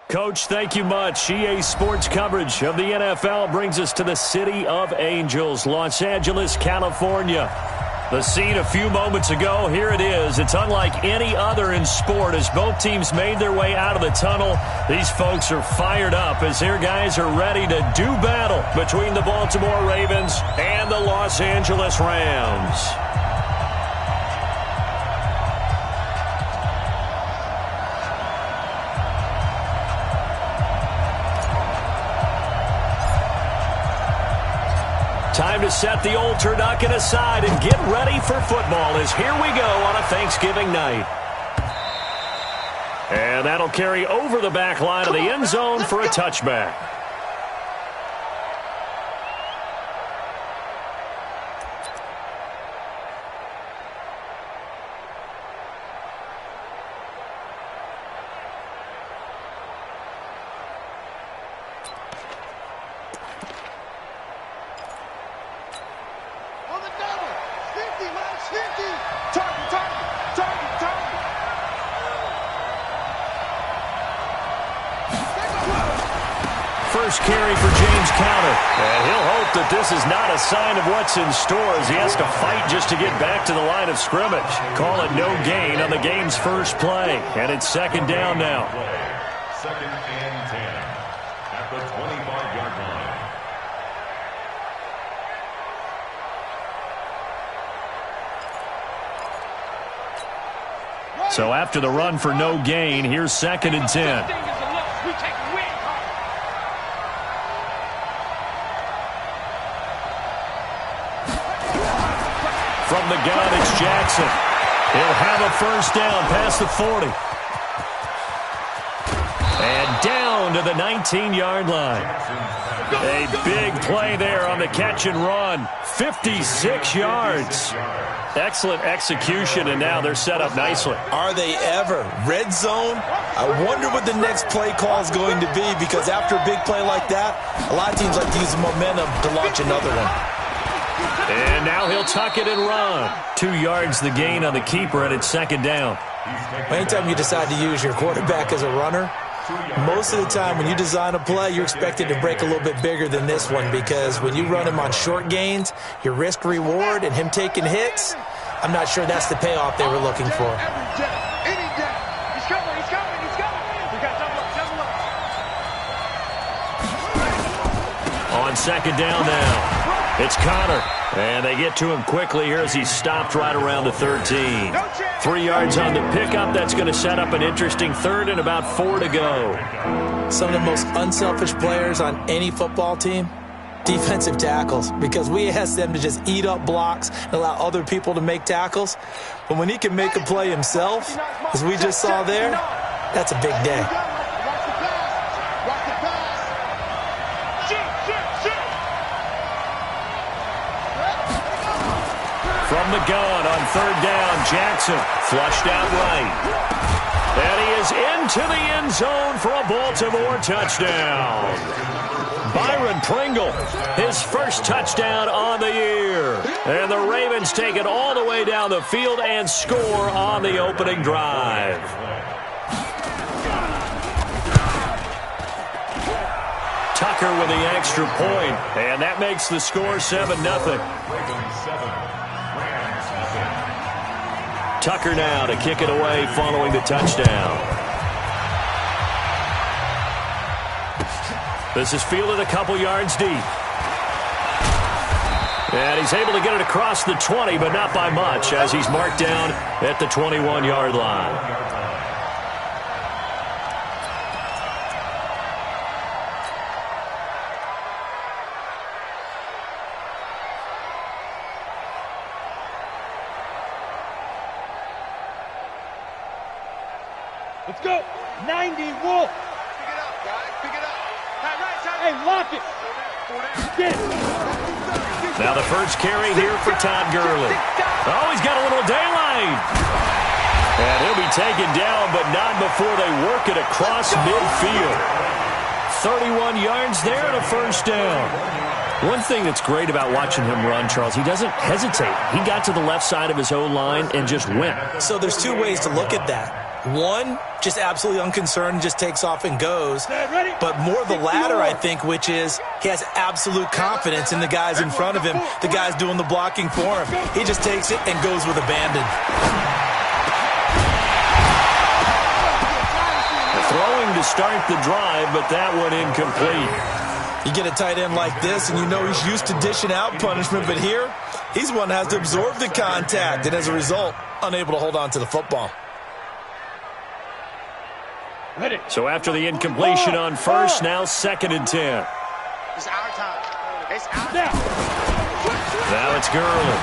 Coach, thank you much. EA Sports coverage of the NFL brings us to the City of Angels, Los Angeles, California. The scene a few moments ago, here it is. It's unlike any other in sport as both teams made their way out of the tunnel. These folks are fired up as their guys are ready to do battle between the Baltimore Ravens and the Los Angeles Rams. Time to set the old turducken aside and get ready for football as here we go on a Thanksgiving night. And that'll carry over the back line of the end zone for a touchback. First carry for James Conner. And he'll hope that this is not a sign of what's in store as he has to fight just to get back to the line of scrimmage. Call it no gain on the game's first play. And it's second down now. Second and 10 at the 25-yard line. So after the run for no gain, here's second and 10. From the gun, it's Jackson. He'll have a first down past the 40. And down to the 19-yard line. A big play there on the catch and run. 56 yards. Excellent execution, and now they're set up nicely. Are they ever? Red zone? I wonder what the next play call is going to be, because after a big play like that, a lot of teams like to use the momentum to launch another one. And now he'll tuck it and run. 2 yards the gain on the keeper, and it's second down. Anytime you decide to use your quarterback as a runner, most of the time when you design a play, you're expected to break a little bit bigger than this one, because when you run him on short gains, your risk-reward and him taking hits, I'm not sure that's the payoff they were looking for. On second down now. It's Conner, and they get to him quickly here as he's stopped right around the 13. 3 yards on the pickup. That's going to set up an interesting third and about 4 to go. Some of the most unselfish players on any football team, defensive tackles, because we ask them to just eat up blocks and allow other people to make tackles. But when he can make a play himself, as we just saw there, that's a big day. From the gun on third down, Jackson flushed out right. And he is into the end zone for a Baltimore touchdown. Byron Pringle, his first touchdown on the year. And the Ravens take it all the way down the field and score on the opening drive. Tucker with the extra point, and that makes the score 7-0. Tucker now to kick it away following the touchdown. This is fielded a couple yards deep. And he's able to get it across the 20, but not by much, as he's marked down at the 21-yard line. Let's go. 90, Wolf. Pick it up, guys. Pick it up. Hey, lock it. Get it. Now the first carry here for Todd Gurley. Oh, he's got a little daylight. And he'll be taken down, but not before they work it across midfield. 31 yards there and a first down. One thing that's great about watching him run, Charles, he doesn't hesitate. He got to the left side of his own line and just went. So there's two ways to look at that. One, just absolutely unconcerned, just takes off and goes. But more the latter, I think, which is he has absolute confidence in the guys in front of him, the guys doing the blocking for him. He just takes it and goes with abandon. Throwing to start the drive, but that one incomplete. You get a tight end like this, and you know he's used to dishing out punishment, but here, he's one that has to absorb the contact, and as a result, unable to hold on to the football. So after the incompletion on first, now 2nd and 10. It's our time. It's our time. Now it's Gurley.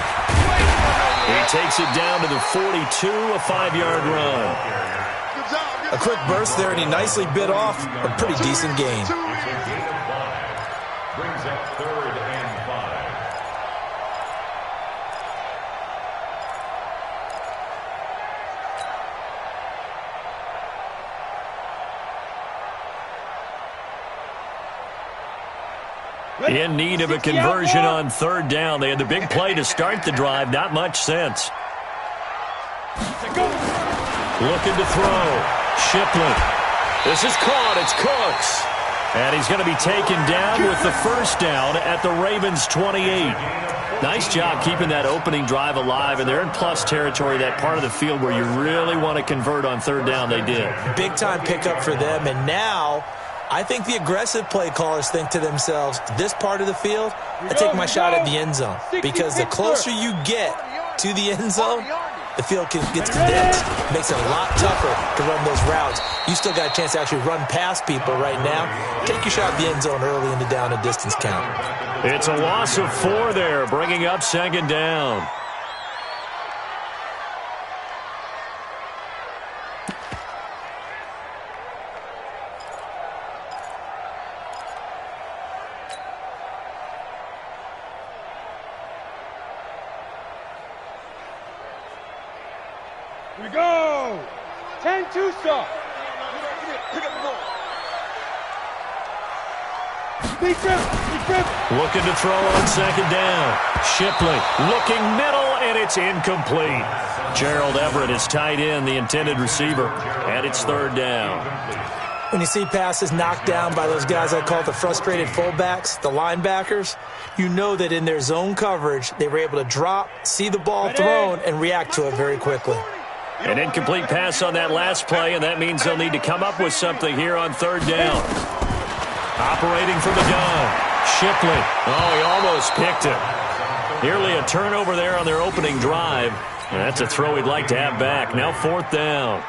He takes it down to the 42, a 5-yard run. A quick burst there, and he nicely bit off a pretty decent gain. Brings up 3rd and 5. In need of a conversion on 3rd down. They had the big play to start the drive. Not much sense. Looking to throw. Shipley. This is caught. It's Cooks. And he's going to be taken down with the 1st down at the Ravens' 28. Nice job keeping that opening drive alive, and they're in plus territory, that part of the field where you really want to convert on 3rd down. They did. Big-time pickup for them, and now I think the aggressive play callers think to themselves, this part of the field, I take my shot at the end zone, because the closer you get to the end zone, the field gets condensed. Makes it a lot tougher to run those routes. You still got a chance to actually run past people right now. Take your shot at the end zone early in the down and distance count. It's a loss of 4 there, bringing up 2nd down. We go. 10-2 stop. Pick up the ball. Big grip. Looking to throw on 2nd down. Shipley looking middle, and it's incomplete. Gerald Everett is tied in, the intended receiver, and it's 3rd down. When you see passes knocked down by those guys I call the frustrated fullbacks, the linebackers, you know that in their zone coverage, they were able to drop, see the ball thrown, and react to it very quickly. An incomplete pass on that last play, and that means they'll need to come up with something here on 3rd down. Operating from the gun. Shipley. Oh, he almost picked it. Nearly a turnover there on their opening drive. And that's a throw he'd like to have back. Now 4th down.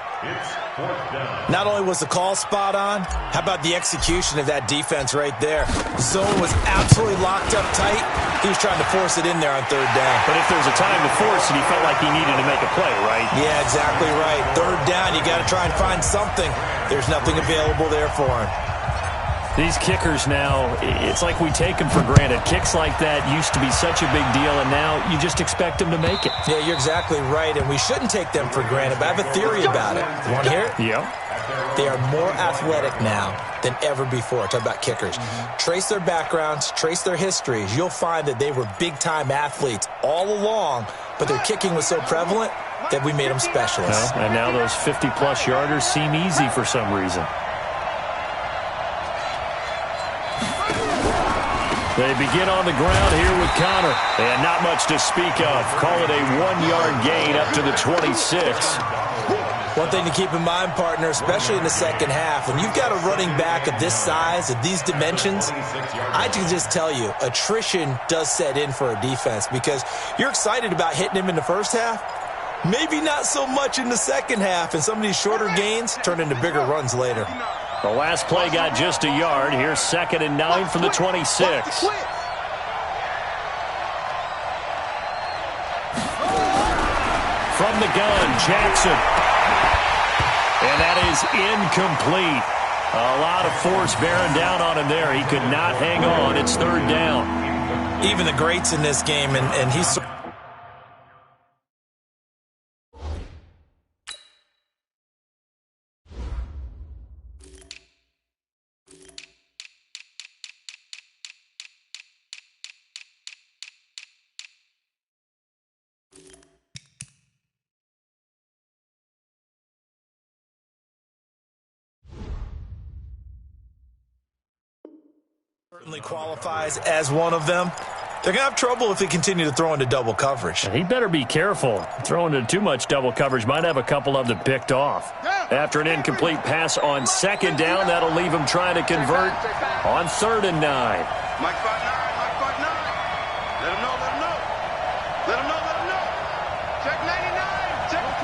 Not only was the call spot on, how about the execution of that defense right there? Zone was absolutely locked up tight. He was trying to force it in there on 3rd down. But if there's a time to force it, he felt like he needed to make a play, right? Yeah, exactly right. 3rd down, you got to try and find something. There's nothing available there for him. These kickers now, it's like we take them for granted. Kicks like that used to be such a big deal, and now you just expect them to make it. Yeah, you're exactly right, and we shouldn't take them for granted, but I have a theory about it. You want to hear it? Yeah. They are more athletic now than ever before. Talk about kickers. Trace their backgrounds, trace their histories. You'll find that they were big-time athletes all along, but their kicking was so prevalent that we made them specialists. Well, and now those 50-plus yarders seem easy for some reason. They begin on the ground here with Connor. And not much to speak of. Call it a 1-yard gain up to the 26. One thing to keep in mind, partner, especially in the second half, when you've got a running back of this size, of these dimensions, I can just tell you, attrition does set in for a defense because you're excited about hitting him in the first half. Maybe not so much in the second half, and some of these shorter gains turn into bigger runs later. The last play got just a yard. Here's 2nd and 9 from the 26. From the gun, Jackson. And that is incomplete. A lot of force bearing down on him there. He could not hang on. It's 3rd down. Even the greats in this game, and he's... Certainly qualifies as one of them. They're going to have trouble if they continue to throw into double coverage. He better be careful. Throwing into too much double coverage might have a couple of them picked off. After an incomplete pass on second down, that'll leave him trying to convert on 3rd and 9. Mike 5-9, Mike 5-9. Let him know, let him know. Let him know, let him know. Check 99, check.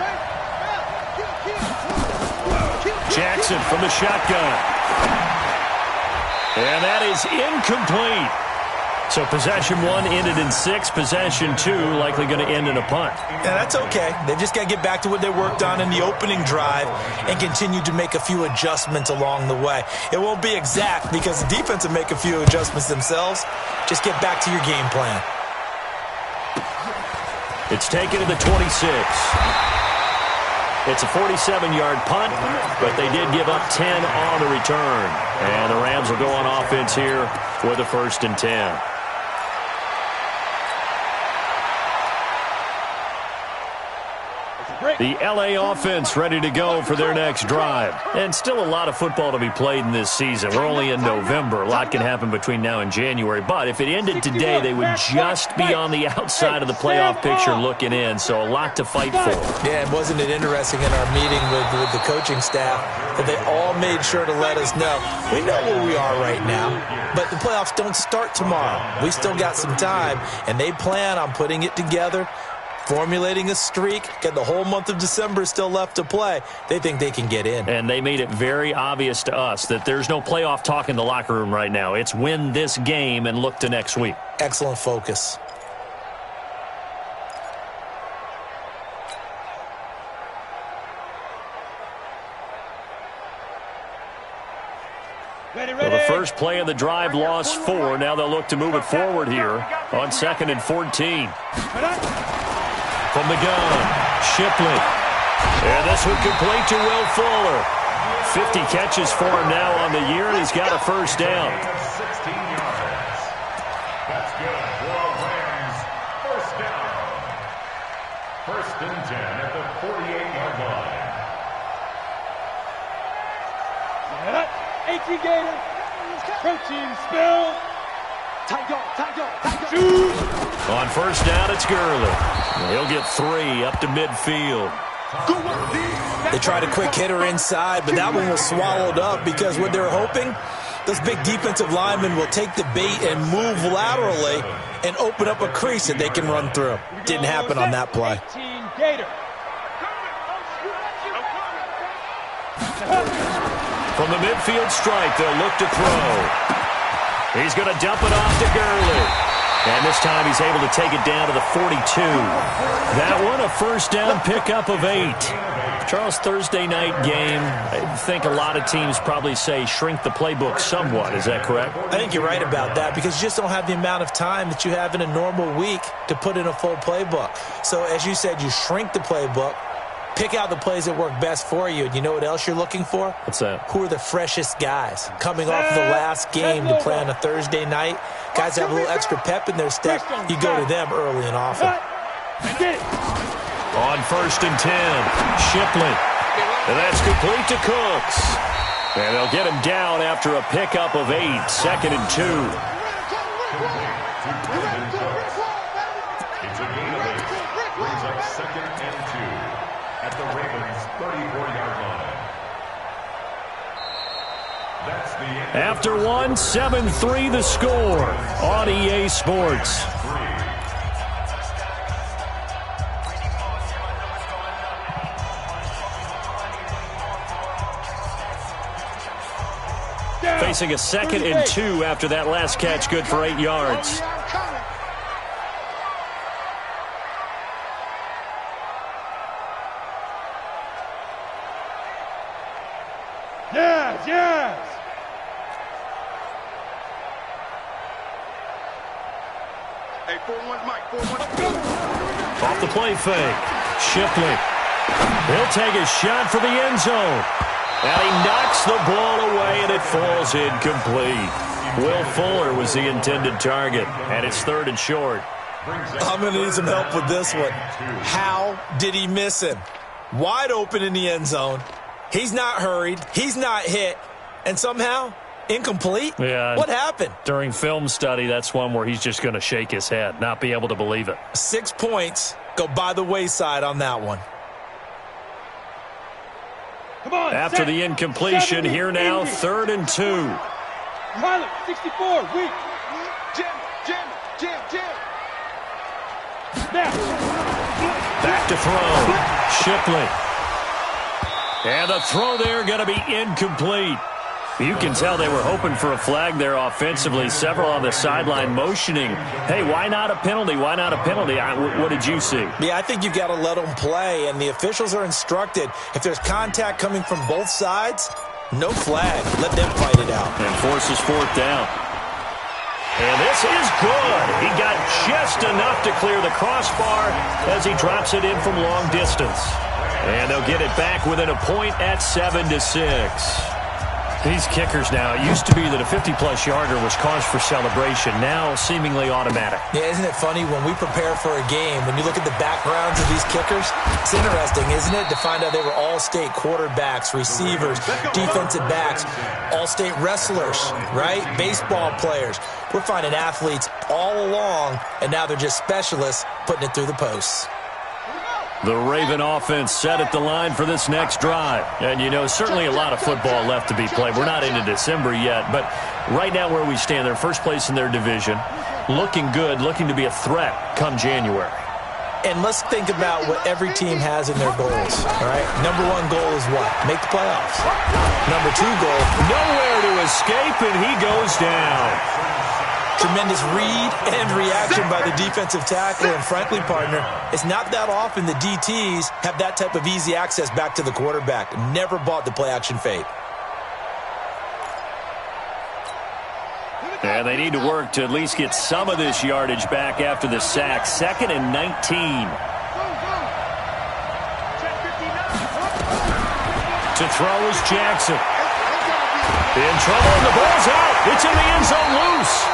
Jackson from the shotgun. And that is incomplete. So possession 1 ended in 6. Possession 2 likely going to end in a punt. Yeah, that's okay. They've just got to get back to what they worked on in the opening drive and continue to make a few adjustments along the way. It won't be exact because the defense will make a few adjustments themselves. Just get back to your game plan. It's taken to the 26. It's a 47-yard punt, but they did give up 10 on the return. And the Rams will go on offense here with a 1st and 10. The L.A. offense ready to go for their next drive. And still a lot of football to be played in this season. We're only in November. A lot can happen between now and January. But if it ended today, they would just be on the outside of the playoff picture looking in. So a lot to fight for. Yeah, and wasn't it interesting in our meeting with the coaching staff that they all made sure to let us know. We know where we are right now, but the playoffs don't start tomorrow. We still got some time, and they plan on putting it together, formulating a streak, got the whole month of December still left to play. They think they can get in. And they made it very obvious to us that there's no playoff talk in the locker room right now. It's win this game and look to next week. Excellent focus. Well, the first play of the drive lost 4. Now they'll look to move it forward here on 2nd and 14. From the gun, Shipley. And this one complete to Will Fuller. 50 catches for him now on the year, and he's got a 1st down. 16 yards. That's good for a Rams 1st down. 1st and 10 at the 48-yard line. 18 Gator. Protein spill. Tight go. Shoot. On 1st down, it's Gurley. He'll get 3 up to midfield. They tried a quick hitter inside, but that one was swallowed up because what they're hoping, those big defensive linemen will take the bait and move laterally and open up a crease that they can run through. Didn't happen on that play. 18 Gator. From the midfield strike, they'll look to throw. He's going to dump it off to Gurley. And this time he's able to take it down to the 42. That one, a 1st down pickup of 8. Charles, Thursday night game, I think a lot of teams probably say shrink the playbook somewhat. Is that correct? I think you're right about that because you just don't have the amount of time that you have in a normal week to put in a full playbook. So as you said, you shrink the playbook, pick out the plays that work best for you. And you know what else you're looking for? What's that? Who are the freshest guys coming off of the last game to play on a Thursday night? Guys that have a little extra pep in their step. You go to them early and often. On 1st and 10, Shipley. And that's complete to Cooks. And they'll get him down after a pickup of 8, 2nd and 2. It's a gain of 8. Brings up 2nd and 2 at the Ravens' 34-yard line. That's the end. After 1, 7-3 the score on EA Sports. Facing a 2nd and 2 after that last catch, good for 8 yards. Yes. Hey, 4-1, Mike, 4-1. Off the play fake, Shipley. He'll take a shot for the end zone. And he knocks the ball away, and it falls incomplete. Will Fuller was the intended target, and it's 3rd and short. I'm going to need some help with this one. How did he miss him? Wide open in the end zone. He's not hurried. He's not hit. And somehow, Incomplete? Yeah. What happened? During film study, that's one where he's just going to shake his head, not be able to believe it. 6 points go by the wayside on that one. Come on, After the incompletion, here now, 3rd and 2. Tyler, 64, weak. Jim. Now. Back to throw. Shipley. And the throw there going to be incomplete. You can tell they were hoping for a flag there offensively. Several on the sideline motioning. Hey, why not a penalty? Why not a penalty? What did you see? Yeah, I think you've got to let them play, and the officials are instructed. If there's contact coming from both sides, no flag. Let them fight it out. And forces 4th down. And this is good. He got just enough to clear the crossbar as he drops it in from long distance. And they'll get it back within a point at 7-6. These kickers now, it used to be that a 50-plus yarder was cause for celebration, now seemingly automatic. Yeah, isn't it funny when we prepare for a game, when you look at the backgrounds of these kickers, it's interesting, isn't it, to find out they were all-state quarterbacks, receivers, defensive backs, all-state wrestlers, right? Baseball players. We're finding athletes all along, and now they're just specialists putting it through the posts. The Raven offense set at the line for this next drive. And, you know, certainly a lot of football left to be played. We're not into December yet, but right now where we stand, they're first place in their division, looking good, looking to be a threat come January. And let's think about what every team has in their goals, all right? Number 1 goal is what? Make the playoffs. Number 2 goal, nowhere to escape, and he goes down. tremendous read and reaction by the defensive tackle. And frankly, partner, it's not that often the DTs have that type of easy access back to the quarterback. Never bought the play-action fake. And they need to work to at least get some of this yardage back after the sack. 2nd and 19. To throw is Jackson. In trouble, and the ball's out. It's in the end zone loose.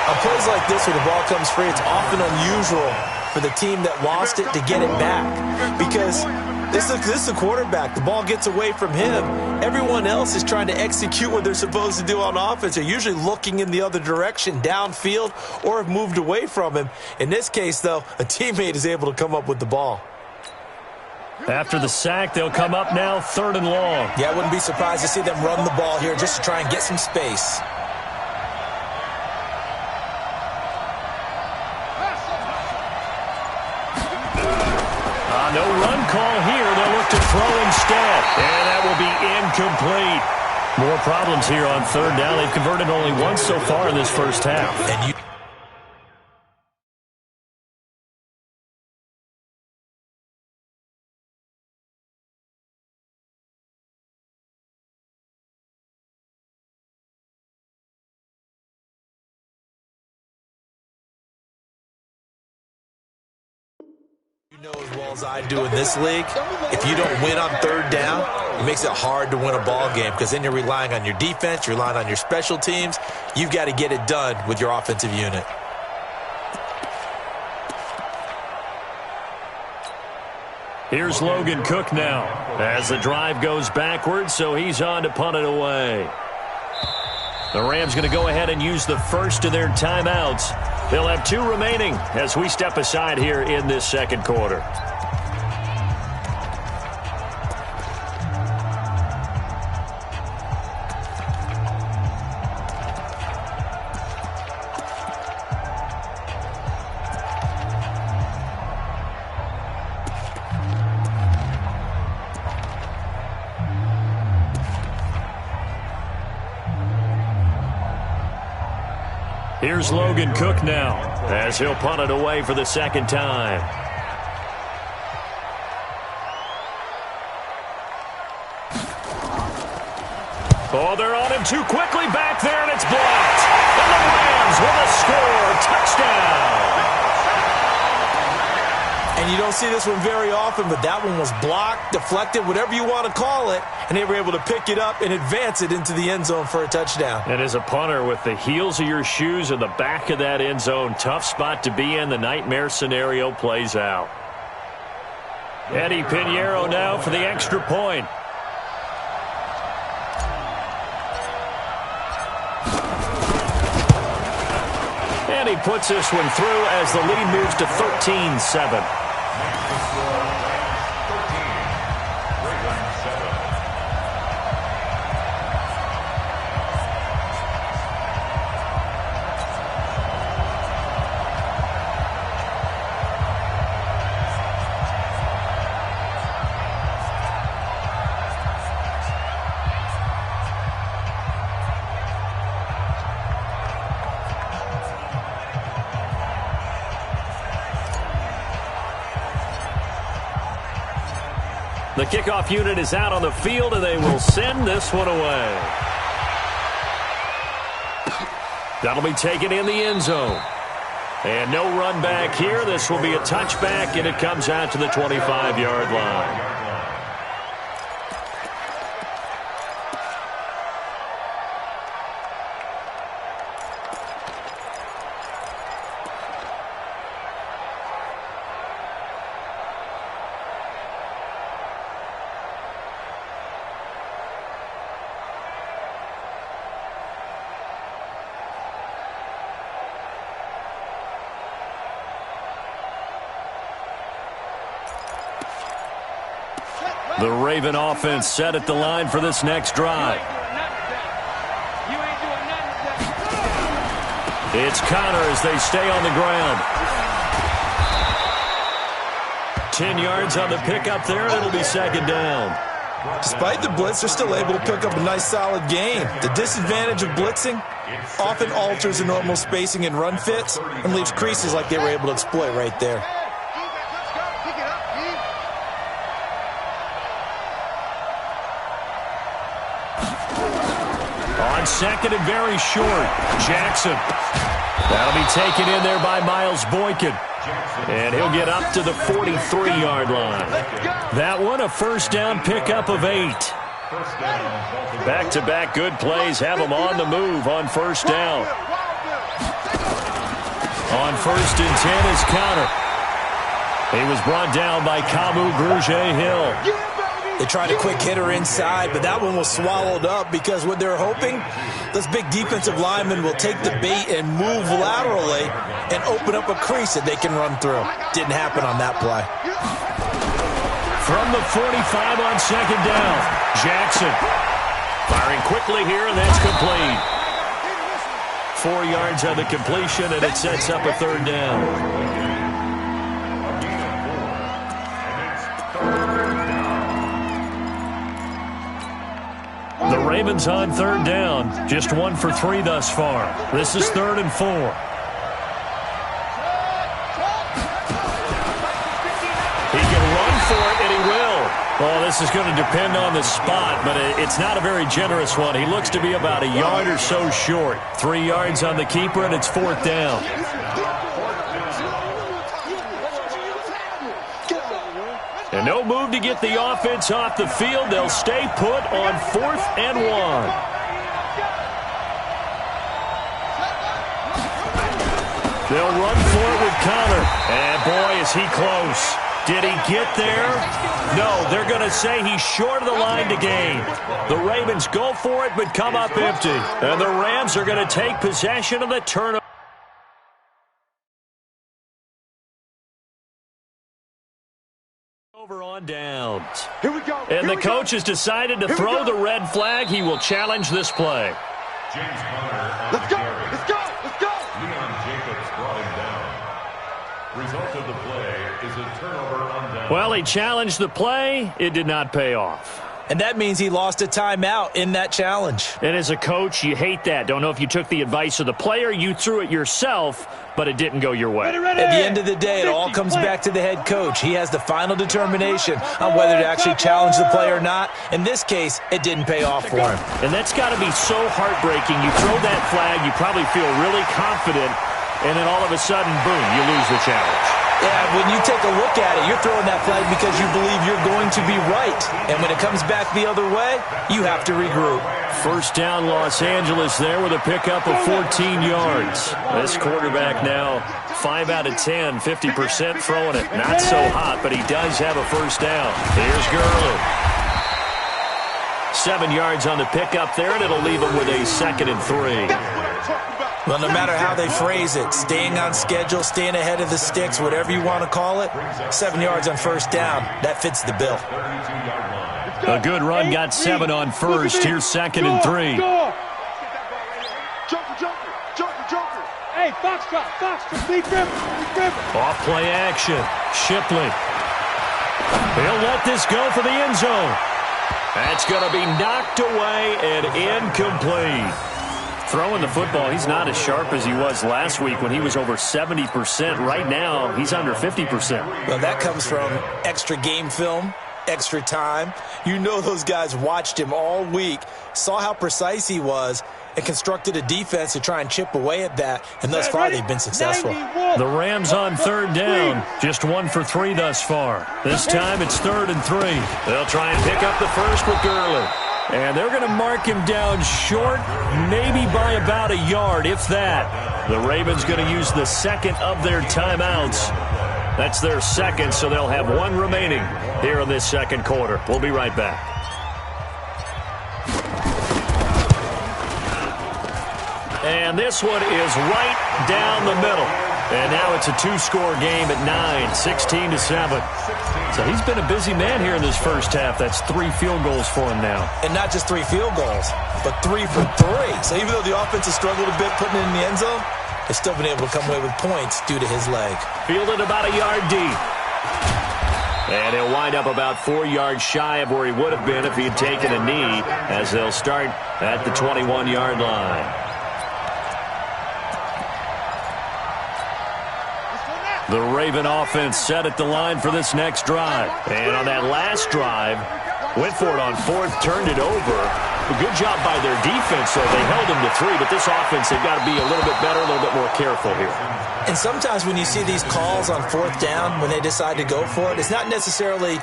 On plays like this where the ball comes free, it's often unusual for the team that lost it to get it back. Because this is a quarterback. The ball gets away from him. Everyone else is trying to execute what they're supposed to do on offense. They're usually looking in the other direction, downfield, or have moved away from him. In this case, though, a teammate is able to come up with the ball. After the sack, they'll come up now 3rd and long. Yeah, I wouldn't be surprised to see them run the ball here just to try and get some space. No run call here. They'll look to throw instead. And that will be incomplete. More problems here on 3rd down. They've converted only once so far in this first half. And you know as well as I do in this league, if you don't win on 3rd down, it makes it hard to win a ball game because then you're relying on your defense, you're relying on your special teams. You've got to get it done with your offensive unit. Here's Logan Cook now as the drive goes backwards, so he's on to punt it away. The Rams going to go ahead and use the first of their timeouts. They'll have 2 remaining as we step aside here in this second quarter. Here's Logan Cook now as he'll punt it away for the second time. Oh, they're on him too quickly back there, and it's blocked. And the Rams with a score. Touchdown. And you don't see this one very often, but that one was blocked, deflected, whatever you want to call it, and they were able to pick it up and advance it into the end zone for a touchdown. And as a punter, with the heels of your shoes in the back of that end zone, tough spot to be in. The nightmare scenario plays out. Eddie Pinheiro now for the extra point. he puts this one through as the lead moves to 13-7. The kickoff unit is out on the field, and they will send this one away. That'll be taken in the end zone. And no run back here. This will be a touchback, and it comes out to the 25-yard line. The Raven offense set at the line for this next drive. It's Connor as they stay on the ground. 10 yards on the pickup there, and it'll be second down. Despite the blitz, they're still able to pick up a nice solid gain. The disadvantage of blitzing often alters the normal spacing and run fits and leaves creases like they were able to exploit right there. On second and very short, Jackson. That'll be taken in there by Miles Boykin. And he'll get up to the 43-yard line. That one, a first down pickup of 8. Back-to-back good plays have them on the move on first down. On first and 10 is Connor. He was brought down by Kamu Grugier-Hill. They tried a quick hitter inside, but that one was swallowed up because what they're hoping, this big defensive lineman will take the bait and move laterally and open up a crease that they can run through. Didn't happen on that play. From the 45 on second down, Jackson firing quickly here, and that's complete. 4 yards on the completion, and it sets up a third down. The Ravens on third down, just 1 for 3 thus far. This is 3rd and 4. He can run for it, and he will. Well, this is going to depend on the spot, but it's not a very generous one. He looks to be about a yard or so short. 3 yards on the keeper, and it's 4th down. And no move to get the offense off the field. They'll stay put on 4th and 1. They'll run for it with Connor. And boy, is he close. Did he get there? No, they're going to say he's short of the line to gain. The Ravens go for it, but come up empty. And the Rams are going to take possession of the turnover. On downs. Here we go. And the coach has decided to throw the red flag. He will challenge this play. James Conner on Let's the go. carry. Let's go. Let's go. Leon Jacobs brought him down. Result of the play is a turnover on down. Well, he challenged the play. It did not pay off. And that means he lost a timeout in that challenge. And as a coach, you hate that. Don't know if you took the advice of the player. You threw it yourself, but it didn't go your way. Ready. At the end of the day, it all comes back to the head coach. He has the final determination on whether to actually challenge the play or not. In this case, it didn't pay off for him. And that's got to be so heartbreaking. You throw that flag, you probably feel really confident, and then all of a sudden, boom, you lose the challenge. Yeah, when you take a look at it, you're throwing that flag because you believe you're going to be right. And when it comes back the other way, you have to regroup. First down, Los Angeles there with a pickup of 14 yards. This quarterback now 5 out of 10, 50% throwing it. Not so hot, but he does have a first down. Here's Gurley. 7 yards on the pickup there, and it'll leave him with a 2nd and 3. Well, no matter how they phrase it, staying on schedule, staying ahead of the sticks, whatever you want to call it, 7 yards on first down, that fits the bill. A good run got 7 on first. Here's 2nd and 3. Joker. Hey, Foxtrot, lead dribble. Off play action. Shipley. He'll let this go for the end zone. That's going to be knocked away and incomplete. Throwing the football, he's not as sharp as he was last week when he was over 70%. Right now, he's under 50%. Well, that comes from extra game film, extra time. You know those guys watched him all week, saw how precise he was, and constructed a defense to try and chip away at that, and thus far they've been successful. The Rams on 3rd down, just 1 for 3 thus far. This time it's 3rd and 3. They'll try and pick up the first with Gurley. And they're going to mark him down short, maybe by about a yard, if that. The Ravens going to use the 2nd of their timeouts. That's their 2nd, so they'll have 1 remaining here in this 2nd quarter. We'll be right back. And this one is right down the middle. And now it's a 2-score game at 9, 16-7. So he's been a busy man here in this first half. That's 3 field goals for him now. And not just 3 field goals, but 3 for 3. So even though the offense has struggled a bit putting it in the end zone, they've still been able to come away with points due to his leg. Fielded about a yard deep. And he'll wind up about 4 yards shy of where he would have been if he had taken a knee, as they'll start at the 21-yard line. The Raven offense set at the line for this next drive. And on that last drive, went for it on 4th, turned it over. A good job by their defense, though. They held them to 3, but this offense, they've got to be a little bit better, a little bit more careful here. And sometimes when you see these calls on 4th down, when they decide to go for it, it's not necessarily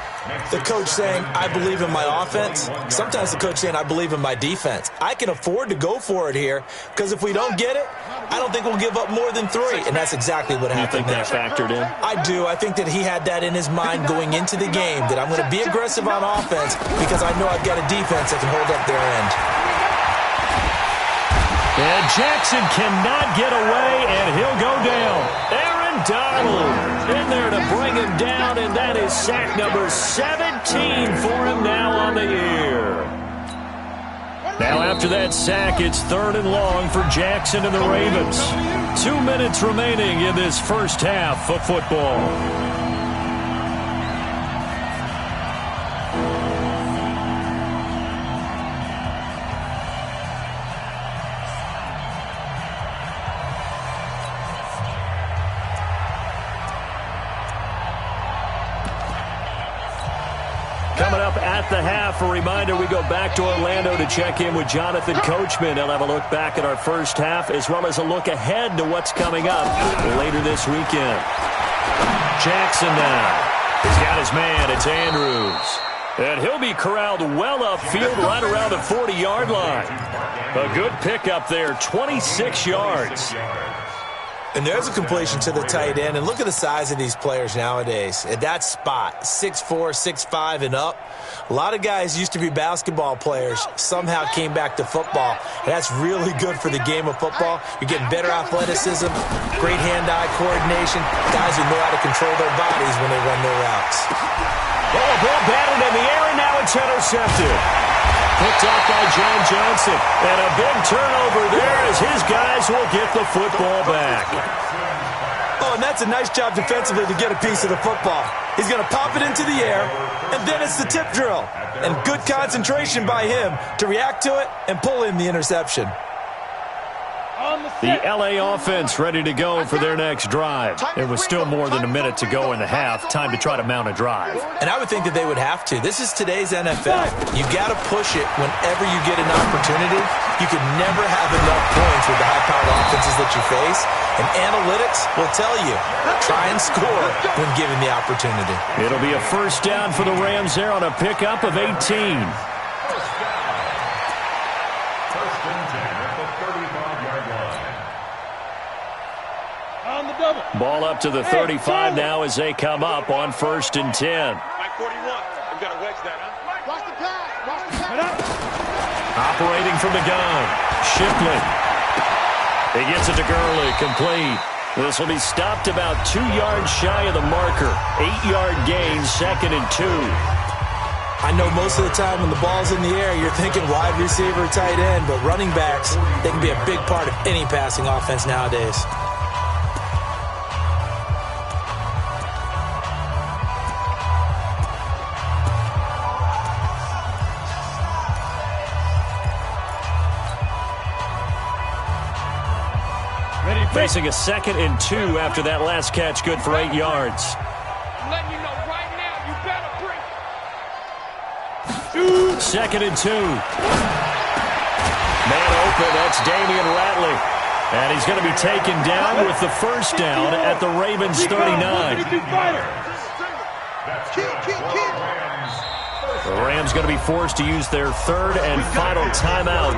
the coach saying, I believe in my offense. Sometimes the coach saying, I believe in my defense. I can afford to go for it here, because if we don't get it, I don't think we'll give up more than 3. And that's exactly what happened there. You think that factored in? I do. I think that he had that in his mind going into the game, that I'm going to be aggressive on offense because I know I've got a defense that can hold up their end. And Jackson cannot get away, and he'll go down. Aaron Donald in there to bring him down, and that is sack number 17 for him now on the year. Now after that sack, it's 3rd and long for Jackson and the Ravens. 2 minutes remaining in this first half of football. Coming up at the half, a reminder, we go back to Orlando to check in with Jonathan Coachman. He'll have a look back at our first half as well as a look ahead to what's coming up later this weekend. Jackson now. He's got his man. It's Andrews. And he'll be corralled well upfield right around the 40-yard line. A good pickup there, 26 yards. And there's a completion to the tight end. And look at the size of these players nowadays. At that spot, 6'4", 6'5", and up. A lot of guys used to be basketball players, somehow came back to football. And that's really good for the game of football. You're getting better athleticism, great hand-eye coordination, guys who know how to control their bodies when they run their routes. Oh, ball batted in the air, and now it's intercepted. Picked off by John Johnson. And a big turnover there as his guys will get the football back. Oh, and that's a nice job defensively to get a piece of the football. He's going to pop it into the air, and then it's the tip drill. And good concentration by him to react to it and pull in the interception. The LA offense ready to go for their next drive. It was still more than a minute to go in the half. Time to try to mount a drive. And I would think that they would have to. This is today's NFL. You got to push it whenever you get an opportunity. You can never have enough points with the high-powered offenses that you face. And analytics will tell you, try and score when given the opportunity. It'll be a first down for the Rams there on a pickup of 18. Ball up to the 35 now as they come up on 1st and 10. Mike 41. We've got to wedge that, huh? Watch the pass. Operating from the gun. Shipley. He gets it to Gurley, complete. This will be stopped about 2 yards shy of the marker. 8-yard gain, 2nd and 2. I know most of the time when the ball's in the air, you're thinking wide receiver, tight end, but running backs, they can be a big part of any passing offense nowadays. Facing a 2nd and 2 after that last catch, good for 8 yards. I'm letting you know right now, you better bring. 2nd and 2. Man open, that's Damian Ratley. And he's going to be taken down with the first down at the Ravens 39. The Rams going to be forced to use their 3rd and final timeout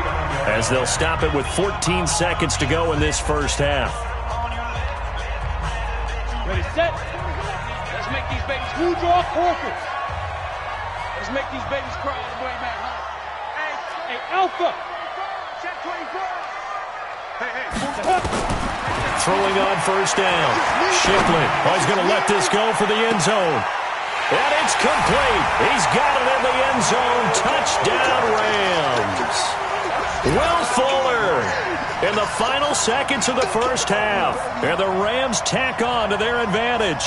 as they'll stop it with 14 seconds to go in this first half. Ready, set. Let's make these babies. Who draw focus? Let's make these babies cry all the way back home. Hey, Alpha. Check 24. Hey. Throwing on first down. Shipley. Oh, he's going to let this go for the end zone. And it's complete. He's got it in the end zone. Touchdown, Rams. Will Fuller in the final seconds of the first half. And the Rams tack on to their advantage.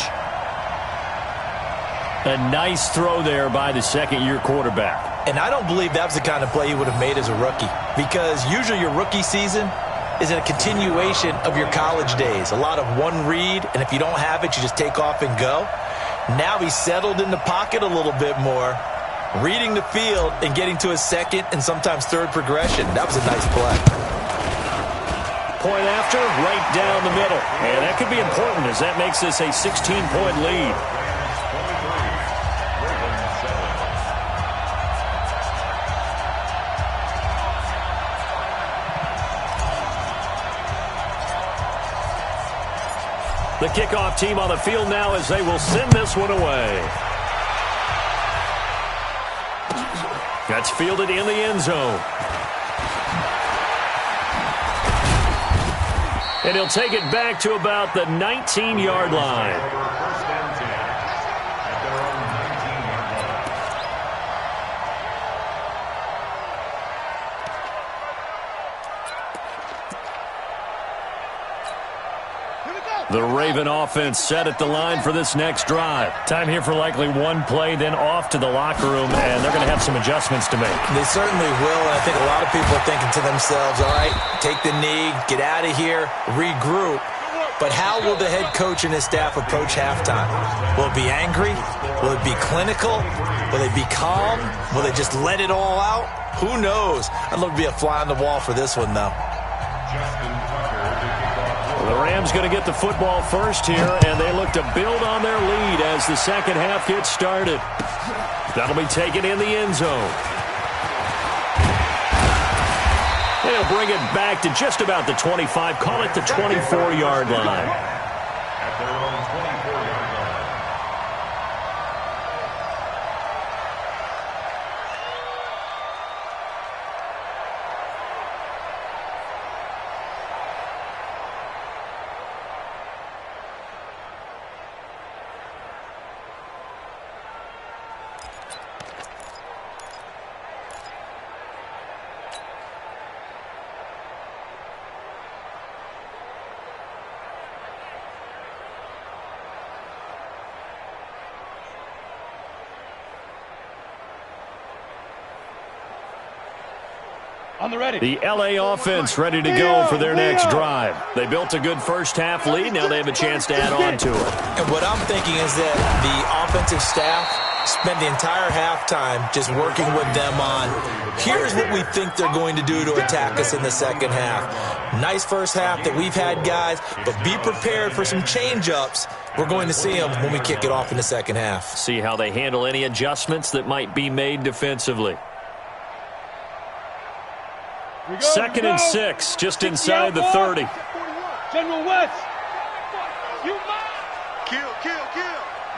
A nice throw there by the second-year quarterback. And I don't believe that was the kind of play he would have made as a rookie, because usually your rookie season is a continuation of your college days. A lot of one read, and if you don't have it, you just take off and go. Now he's settled in the pocket a little bit more, reading the field and getting to his second and sometimes third progression. That was a nice play. Point after, right down the middle. And that could be important as that makes this a 16-point lead. The kickoff team on the field now as they will send this one away. That's fielded in the end zone. And he'll take it back to about the 19-yard line. First and 10 at their own 19-yard line. The Raven offense set at the line for this next drive. Time here for likely one play, then off to the locker room, and they're going to have some adjustments to make. They certainly will, and I think a lot of people are thinking to themselves, all right, take the knee, get out of here, regroup. But how will the head coach and his staff approach halftime? Will it be angry? Will it be clinical? Will they be calm? Will they just let it all out? Who knows? I'd love to be a fly on the wall for this one, though. The Rams going to get the football first here, and they look to build on their lead as the second half gets started. That'll be taken in the end zone. They'll bring it back to just about the 25, call it the 24-yard line. At their own 24-yard line. On the ready. The L.A. offense ready to go for their next drive. They built a good first-half lead. Now they have a chance to add on to it. And what I'm thinking is that the offensive staff spent the entire halftime just working with them on, here's what we think they're going to do to attack us in the second half. Nice first half that we've had, guys, but be prepared for some change-ups. We're going to see them when we kick it off in the second half. See how they handle any adjustments that might be made defensively. 2nd and 6, just inside the 30. General West. You Kill.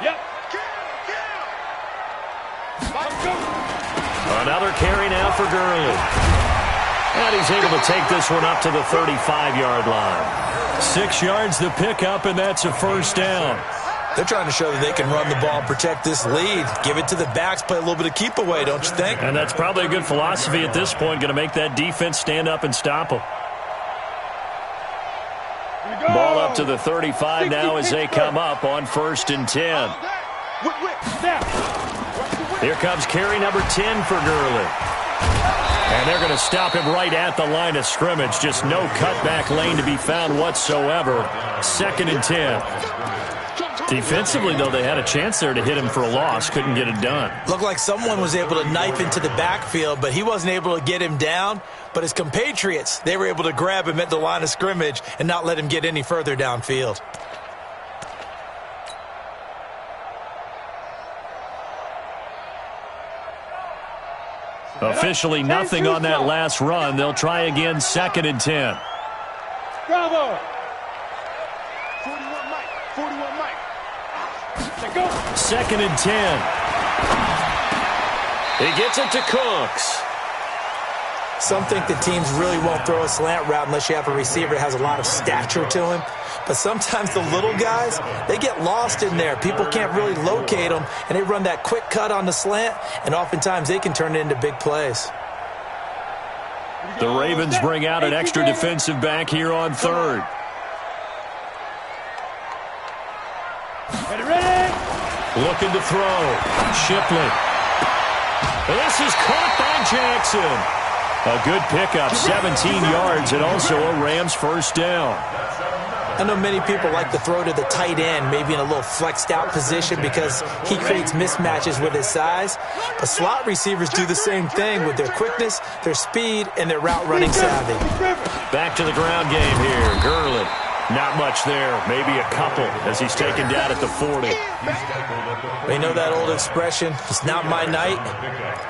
Yep. Another carry now for Gurley. And he's able to take this one up to the 35-yard line. 6 yards the pickup, and that's a first down. They're trying to show that they can run the ball and protect this lead. Give it to the backs, play a little bit of keep away, don't you think? And that's probably a good philosophy at this point, going to make that defense stand up and stop them. Ball up to the 35 now as they come up on 1st and 10. Here comes carry number 10 for Gurley. And they're going to stop him right at the line of scrimmage. Just no cutback lane to be found whatsoever. 2nd and 10. Defensively, though, they had a chance there to hit him for a loss. Couldn't get it done. Looked like someone was able to knife into the backfield, but he wasn't able to get him down. But his compatriots, they were able to grab him at the line of scrimmage and not let him get any further downfield. Officially nothing on that last run. They'll try again, 2nd and 10. Bravo. 41 Mike. 41 Mike. Let's go. 2nd and 10. He gets it to Cooks. Some think the teams really won't throw a slant route unless you have a receiver that has a lot of stature to him. But sometimes the little guys, they get lost in there. People can't really locate them, and they run that quick cut on the slant, and oftentimes they can turn it into big plays. The Ravens bring out an extra defensive back here on 3rd. Ready? Looking to throw. Shipley. This is caught by Jackson. A good pickup, 17 yards, and also a Rams first down. I know many people like to throw to the tight end, maybe in a little flexed out position because he creates mismatches with his size. But slot receivers do the same thing with their quickness, their speed, and their route running savvy. Back to the ground game here. Gurley. Not much there. Maybe a couple as he's taken down at the 40. You know that old expression, it's not my night?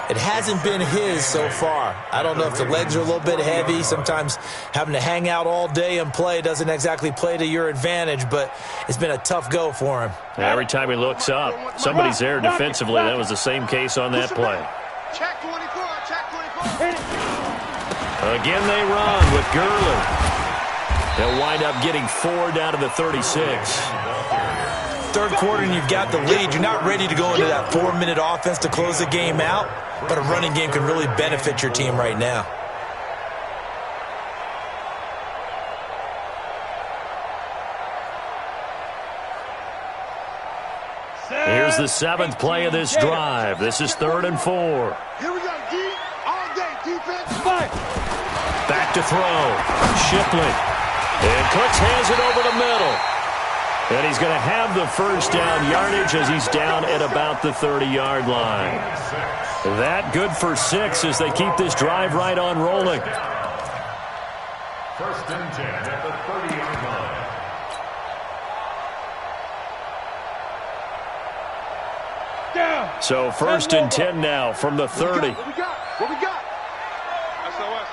It hasn't been his so far. I don't know if the legs are a little bit heavy. Sometimes having to hang out all day and play doesn't exactly play to your advantage, but it's been a tough go for him. Every time he looks up, somebody's there defensively. That was the same case on that play. Check 24, check 24. Again they run with Gurley. They'll wind up getting 4 down to the 36. Third quarter and you've got the lead. You're not ready to go into that 4-minute offense to close the game out, but a running game can really benefit your team right now. Here's the 7th play of this drive. This is 3rd and 4. Here we go, D. All day, defense. Fight. Back to throw. Shipley. And Cooks hands it over the middle. And he's going to have the first down yardage as he's down at about the 30-yard line. That good for 6 as they keep this drive right on rolling. 1st and 10 at the 30-yard line. Down. So 1st and 10 now from the 30. What we got? What we got? SOS.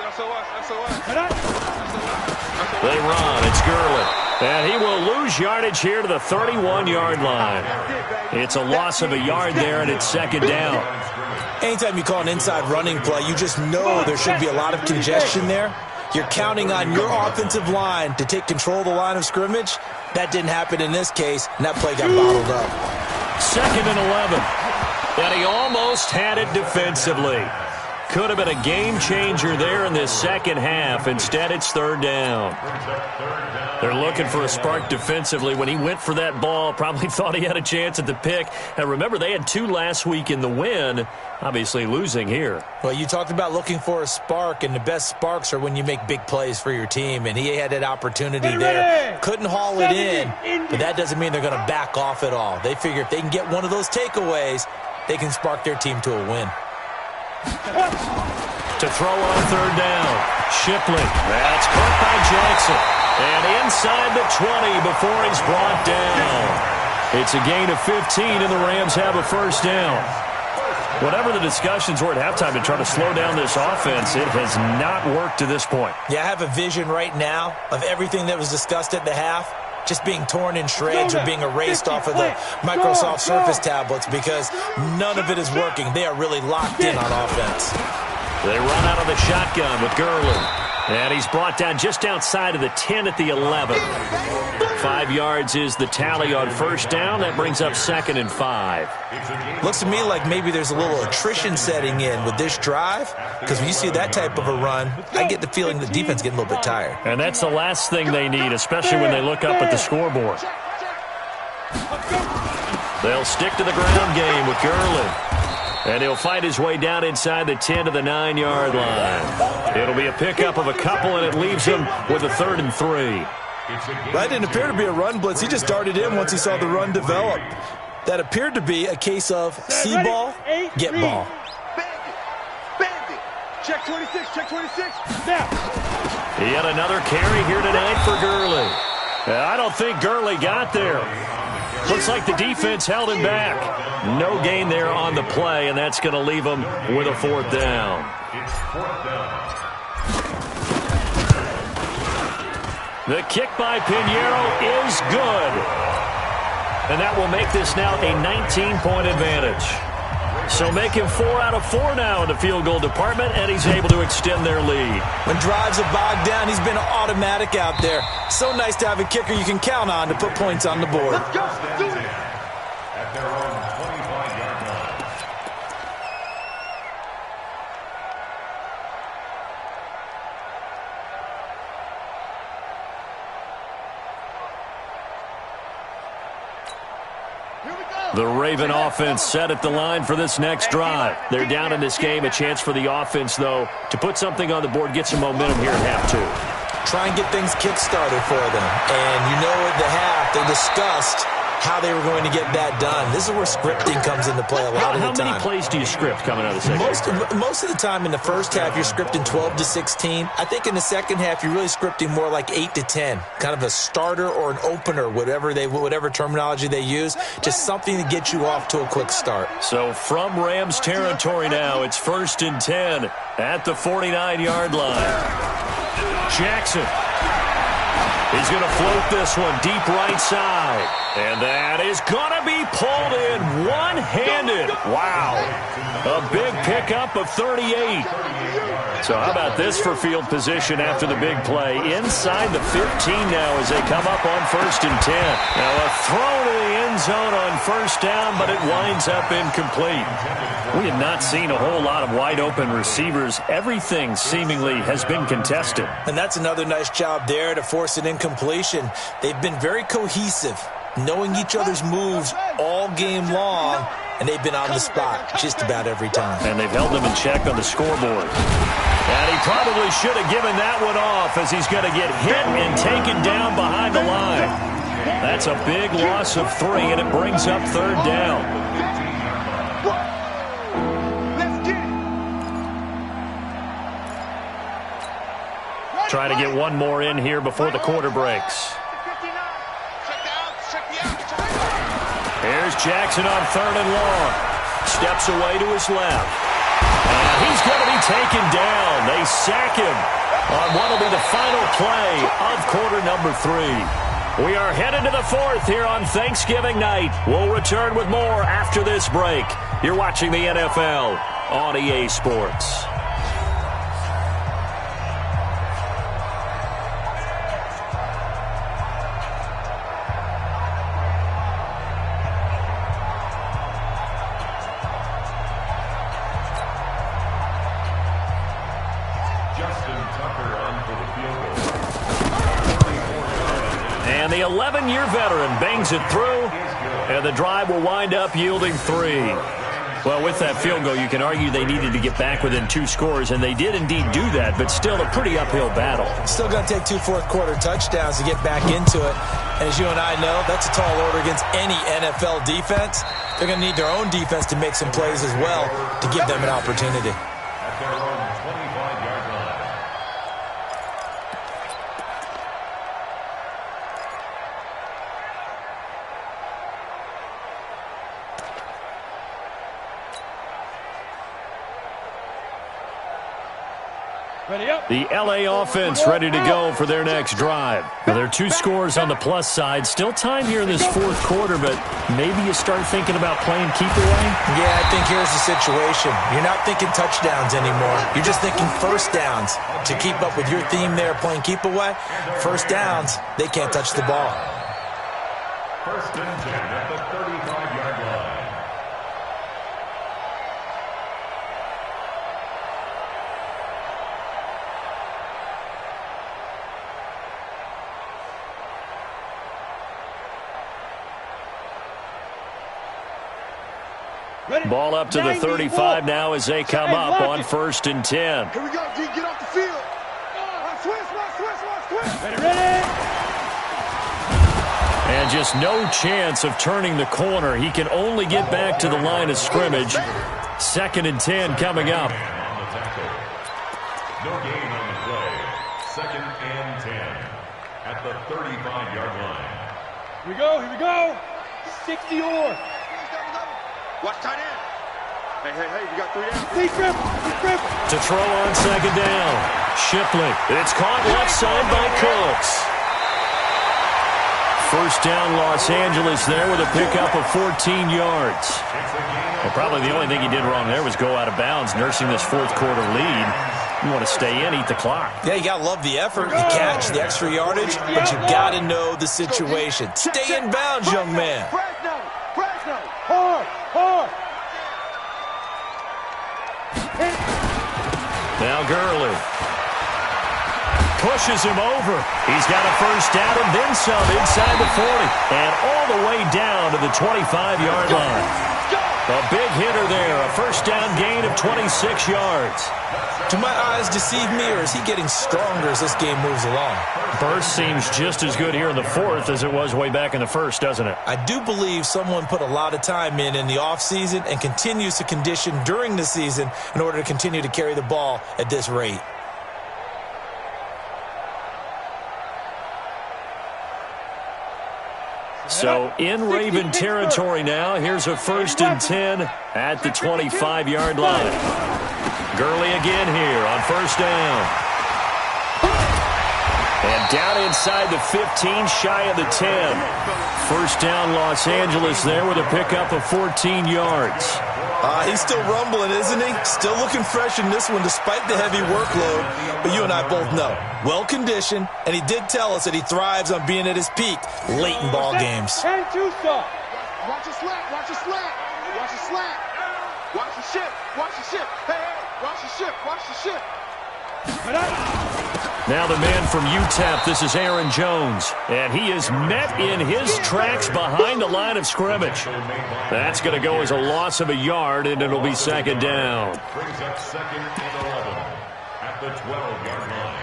They run. It's Gurley. And he will lose yardage here to the 31-yard line. It's a loss of a yard there, and it's 2nd down. Anytime you call an inside running play, you just know there should be a lot of congestion there. You're counting on your offensive line to take control of the line of scrimmage. That didn't happen in this case, and that play got bottled up. 2nd and 11. And he almost had it defensively. Could have been a game changer there in this second half. Instead, it's 3rd down. They're looking for a spark defensively. When he went for that ball, probably thought he had a chance at the pick. And remember, they had 2 last week in the win, obviously losing here. Well, you talked about looking for a spark, and the best sparks are when you make big plays for your team, and he had that opportunity there. Couldn't haul it in, but that doesn't mean they're going to back off at all. They figure if they can get one of those takeaways, they can spark their team to a win. To throw on 3rd down. Shipley. That's caught by Jackson. And inside the 20 before he's brought down. It's a gain of 15, and the Rams have a first down. Whatever the discussions were at halftime to try to slow down this offense, it has not worked to this point. Yeah, I have a vision right now of everything that was discussed at the half just being torn in shreds or being erased off of the Microsoft Surface tablets because none of it is working. They are really locked in on offense. They run out of the shotgun with Gurley. And he's brought down just outside of the 10 at the 11. 5 yards is the tally on first down. That brings up 2nd and 5. Looks to me like maybe there's a little attrition setting in with this drive, because when you see that type of a run, I get the feeling the defense is getting a little bit tired. And that's the last thing they need, especially when they look up at the scoreboard. They'll stick to the ground game with Gurley. And he'll fight his way down inside the 10 to the 9-yard line. It'll be a pickup of a couple, and it leaves him with a 3rd and 3. That didn't appear to be a run blitz. He just darted in once he saw the run develop. That appeared to be a case of see ball, get ball. Bandit. Check 26, check 26. Now. Yet another carry here tonight for Gurley. I don't think Gurley got there. Looks like the defense held him back. No gain there on the play, and that's going to leave him with a 4th down. It's 4th down. The kick by Pinheiro is good. And that will make this now a 19-point advantage. So make him 4 out of 4 now in the field goal department, and he's able to extend their lead. When drives are bogged down, he's been automatic out there. So nice to have a kicker you can count on to put points on the board. Let's go. Do it. At their own 25-yard line. The Raven offense set at the line for this next drive. They're down in this game. A chance for the offense, though, to put something on the board, get some momentum here at half 2. Try and get things kick-started for them. And you know at the half, they discussed how they were going to get that done. This is where scripting comes into play a lot of the time. How many plays do you script coming out of the second half? Most of the time in the first half, you're scripting 12 to 16. I think in the second half, you're really scripting more like 8 to 10. Kind of a starter or an opener, whatever terminology they use. Just something to get you off to a quick start. So from Rams territory now, it's 1st and 10 at the 49-yard line. Jackson. He's going to float this one deep right side. And that is going to be pulled in one-handed. Wow. A big pickup of 38. So how about this for field position after the big play? Inside the 15 now as they come up on 1st and 10. Now a throw to the end zone on 1st down, but it winds up incomplete. We have not seen a whole lot of wide-open receivers. Everything seemingly has been contested. And that's another nice job there to force an incompletion. They've been very cohesive, knowing each other's moves all game long, and they've been on the spot just about every time. And they've held them in check on the scoreboard. And he probably should have given that one off as he's going to get hit and taken down behind the line. That's a big loss of 3, and it brings up 3rd down. Trying to get one more in here before the quarter breaks. Here's Jackson on 3rd and long. Steps away to his left. And he's going to be taken down. They sack him on what will be the final play of quarter number 3. We are headed to the 4th here on Thanksgiving night. We'll return with more after this break. You're watching the NFL on EA Sports. And the 11-year veteran bangs it through, and the drive will wind up yielding 3. Well, with that field goal, you can argue they needed to get back within 2 scores, and they did indeed do that, but still a pretty uphill battle. Still going to take 2 fourth-quarter touchdowns to get back into it. And as you and I know, that's a tall order against any NFL defense. They're going to need their own defense to make some plays as well to give them an opportunity. At their own 25-yard line. The LA offense ready to go for their next drive. Well, there are 2 scores on the plus side. Still time here in this 4th quarter, but maybe you start thinking about playing keep away? Yeah, I think here's the situation. You're not thinking touchdowns anymore. You're just thinking first downs. To keep up with your theme there, playing keep away, first downs, they can't touch the ball. First and 10 at the 35-yard line. Ball up to the 35 now as they come up on first and 10. Here we go, D. Get off the field. Switch. Ready. And just no chance of turning the corner. He can only get back to the line of scrimmage. Second and 10 coming up. No gain on the play. Second and 10 at the 35-yard line. Here we go. 60 or. Watch tight end. Hey, you got 3 down. Deep dribble. To throw on second down. Shipley. It's caught left side by Cooks. First down Los Angeles there with a pickup of 14 yards. Well, probably the only thing he did wrong there was go out of bounds, nursing this 4th quarter lead. You want to stay in, eat the clock. Yeah, you got to love the effort, the catch, the extra yardage, but you got to know the situation. Stay in bounds, young man. Fresno. Hard. Now Gurley pushes him over. He's got a first down and then some inside the 40. And all the way down to the 25-yard line. A big hitter there. A first down gain of 26 yards. Do my eyes deceive me, or is he getting stronger as this game moves along? Burst seems just as good here in the 4th as it was way back in the 1st, doesn't it? I do believe someone put a lot of time in the offseason and continues to condition during the season in order to continue to carry the ball at this rate. So in Raven territory now, here's a first and 10 at the 25-yard line. Gurley again here on first down. And down inside the 15, shy of the 10. First down Los Angeles there with a pickup of 14 yards. He's still rumbling, isn't he? Still looking fresh in this one despite the heavy workload. But you and I both know, well-conditioned, and he did tell us that he thrives on being at his peak late in ball games. And 2 stop. Watch your slant. Watch your ship. Hey, watch your ship. Now the man from UTEP, this is Aaron Jones. And he is met in his tracks behind the line of scrimmage. That's going to go as a loss of a yard, and it'll be second down. Brings up second and 11 at the 12-yard line.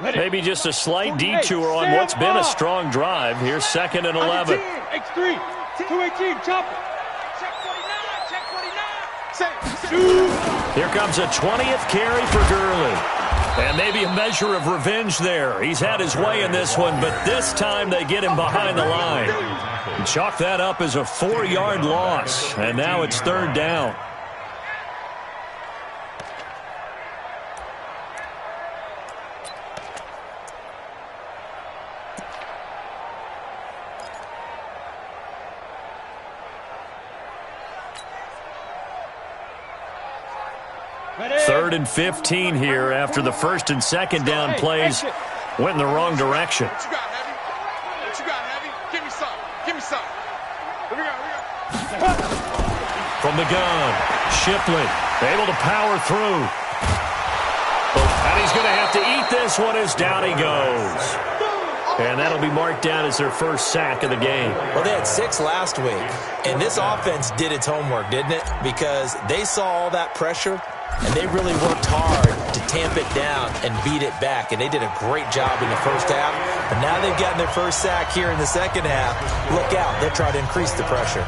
Maybe just a slight detour on what's been a strong drive. Here's second and 11. X3, 218, chop it. Check 49. Here comes a 20th carry for Gurley. And maybe a measure of revenge there. He's had his way in this one, but this time they get him behind the line. And chalk that up as a 4-yard loss. And now it's third down. Third and 15 here after the first and second down plays went in the wrong direction. What you got, Heavy? Give me some. Here we go. From the gun, Shipley able to power through. And he's going to have to eat this one as down he goes. And that'll be marked down as their first sack of the game. Well, they had 6 last week, and this offense did its homework, didn't it? Because they saw all that pressure, and they really worked hard to tamp it down and beat it back. And they did a great job in the first half. But now they've gotten their first sack here in the second half. Look out. They'll try to increase the pressure.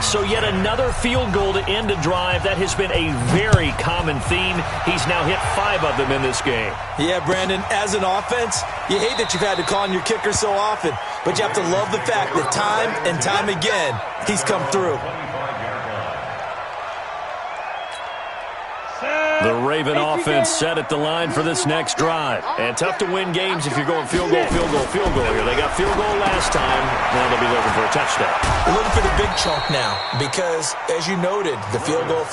So yet another field goal to end a drive. That has been a very common theme. He's now hit 5 of them in this game. Yeah, Brandon, as an offense, you hate that you've had to call on your kicker so often, but you have to love the fact that time and time again, he's come through. The Raven offense set at the line for this next drive. And tough to win games if you're going field goal, field goal, field goal here. They got field goal last time. Now they'll be looking for a touchdown. They're looking for the big chunk now because, as you noted, the field goal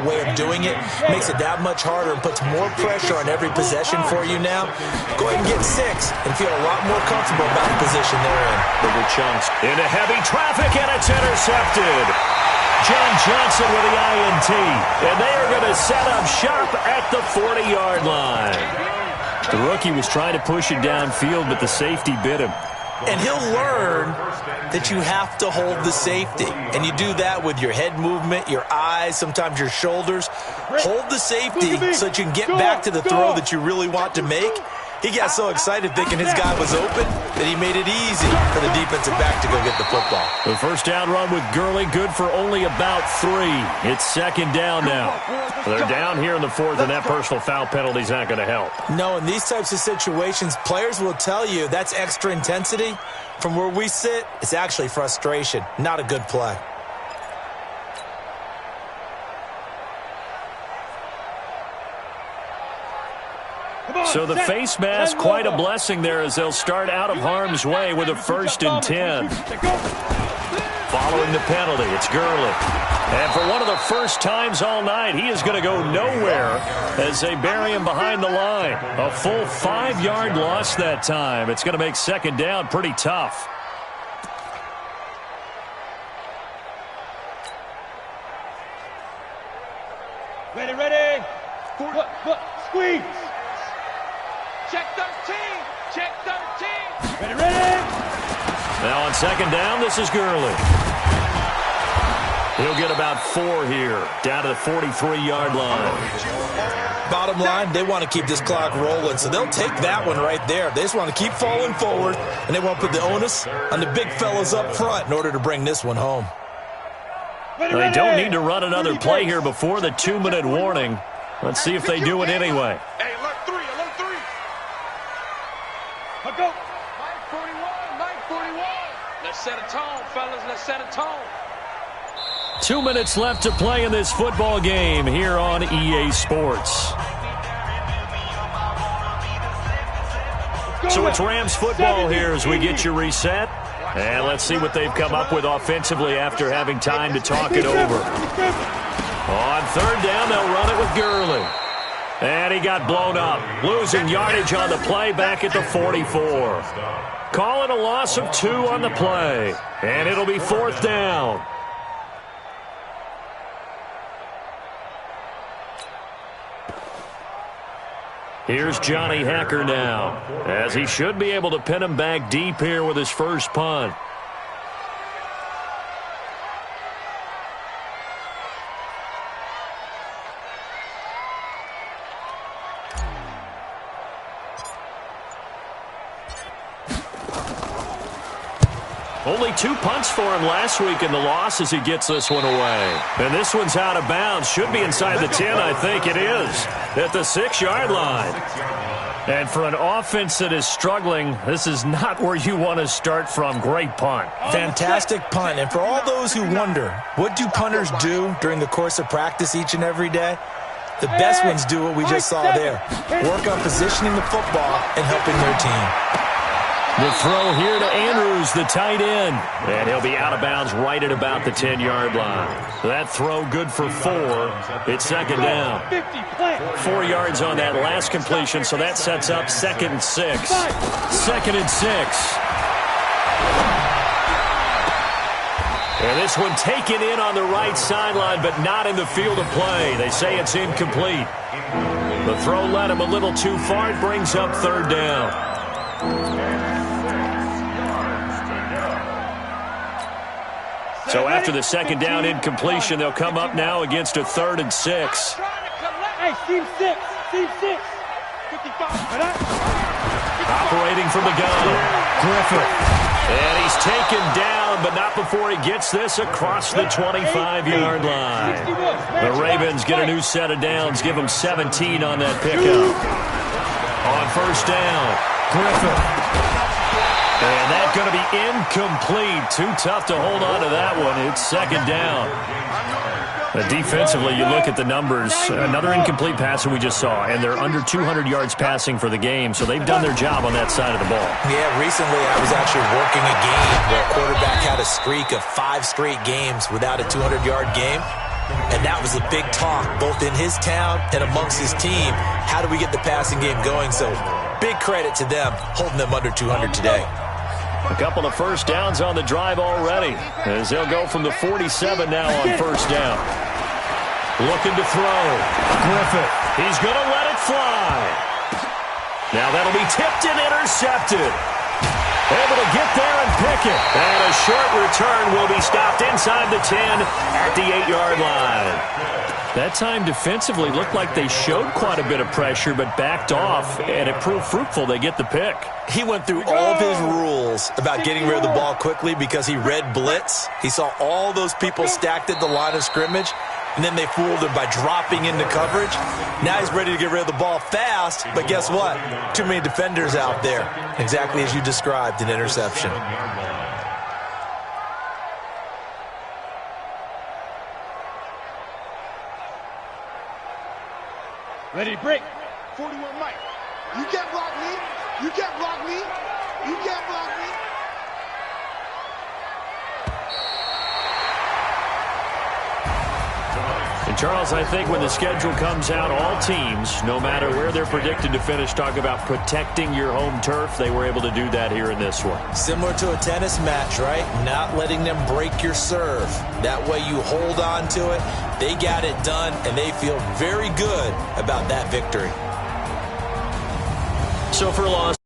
way of doing it makes it that much harder and puts more pressure on every possession for you now. Go ahead and get 6 and feel a lot more comfortable about the position they're in. Bigger chunks into heavy traffic, and it's intercepted. John Johnson with the INT, and they are going to set up shop at the 40-yard line. The rookie was trying to push it downfield, but the safety bit him. And he'll learn that you have to hold the safety. And you do that with your head movement, your eyes, sometimes your shoulders. Hold the safety so that you can get back to the throw that you really want to make. He got so excited thinking his guy was open that he made it easy for the defensive back to go get the football. The first down run with Gurley, good for only about 3. It's second down now. They're down here in the 4th, and that personal foul penalty is not going to help. No, in these types of situations, players will tell you that's extra intensity. From where we sit, it's actually frustration, not a good play. So the face mask, quite a blessing there as they'll start out of harm's way with a 1st and 10. Following the penalty, it's Gurley. And for one of the first times all night, he is going to go nowhere as they bury him behind the line. A full 5-yard loss that time. It's going to make second down pretty tough. Ready. Squeeze. Check 13. Check 13. Ready. Now on second down, this is Gurley. He'll get about 4 here, down to the 43-yard line. Bottom line, they want to keep this clock rolling, so they'll take that one right there. They just want to keep falling forward, and they want to put the onus on the big fellas up front in order to bring this one home. They don't need to run another play here before the 2-minute warning. Let's see if they do it anyway. Hey, alert 3. Let's go. 941. Let's set a tone, fellas. Let's set a tone. 2 minutes left to play in this football game here on EA Sports. So it's Rams football here as we get you reset. And let's see what they've come up with offensively after having time to talk it over. On third down, they'll run it with Gurley. And he got blown up, losing yardage on the play back at the 44. Call it a loss of 2 on the play. And it'll be 4th down. Here's Johnny Hacker now, as he should be able to pin him back deep here with his first punt. Only 2 punts for him last week in the loss as he gets this one away. And this one's out of bounds. Should be inside the 10, I think it is, at the 6-yard line. And for an offense that is struggling, this is not where you want to start from. Great punt. Fantastic punt. And for all those who wonder, what do punters do during the course of practice each and every day? The best ones do what we just saw there. Work on positioning the football and helping their team. The throw here to Andrews, the tight end. And he'll be out of bounds right at about the 10-yard line. That throw good for 4. It's second down. 4 yards on that last completion, so that sets up 2nd and 6. 2nd and 6. And this one taken in on the right sideline, but not in the field of play. They say it's incomplete. The throw led him a little too far. It brings up 3rd down. So after the 2nd down incompletion, they'll come up now against a 3rd and 6. Hey, team 6. 55. Operating from the gun, Griffith. And he's taken down but not before he gets this across the 25-yard line. The Ravens get a new set of downs, give them 17 on that pickup. On first down, Griffith. And that's going to be incomplete. Too tough to hold on to that one. It's second down. Defensively, you look at the numbers. Another incomplete pass that we just saw, and they're under 200 yards passing for the game, so they've done their job on that side of the ball. Yeah, recently I was actually working a game where a quarterback had a streak of 5 straight games without a 200-yard game, and that was a big talk, both in his town and amongst his team. How do we get the passing game going? So big credit to them, holding them under 200 today. A couple of first downs on the drive already, as they'll go from the 47 now on first down. Looking to throw. Griffith. He's going to let it fly. Now that'll be tipped and intercepted. Able to get there and pick it. And a short return will be stopped inside the 10 at the 8-yard line. That time defensively looked like they showed quite a bit of pressure but backed off, and it proved fruitful. They get the pick. He went through all of his rules about getting rid of the ball quickly because he read blitz. He saw all those people stacked at the line of scrimmage, and then they fooled him by dropping into coverage. Now he's ready to get rid of the ball fast, but guess what? Too many defenders out there. Exactly as you described, an interception. Ready to break. 41 Mike. You can't block me. You can't block me. You can't block me. And Charles, I think when the schedule comes out, all teams, no matter where they're predicted to finish, talk about protecting your home turf. They were able to do that here in this one. Similar to a tennis match, right? Not letting them break your serve. That way you hold on to it. They got it done, and they feel very good about that victory. So for a loss.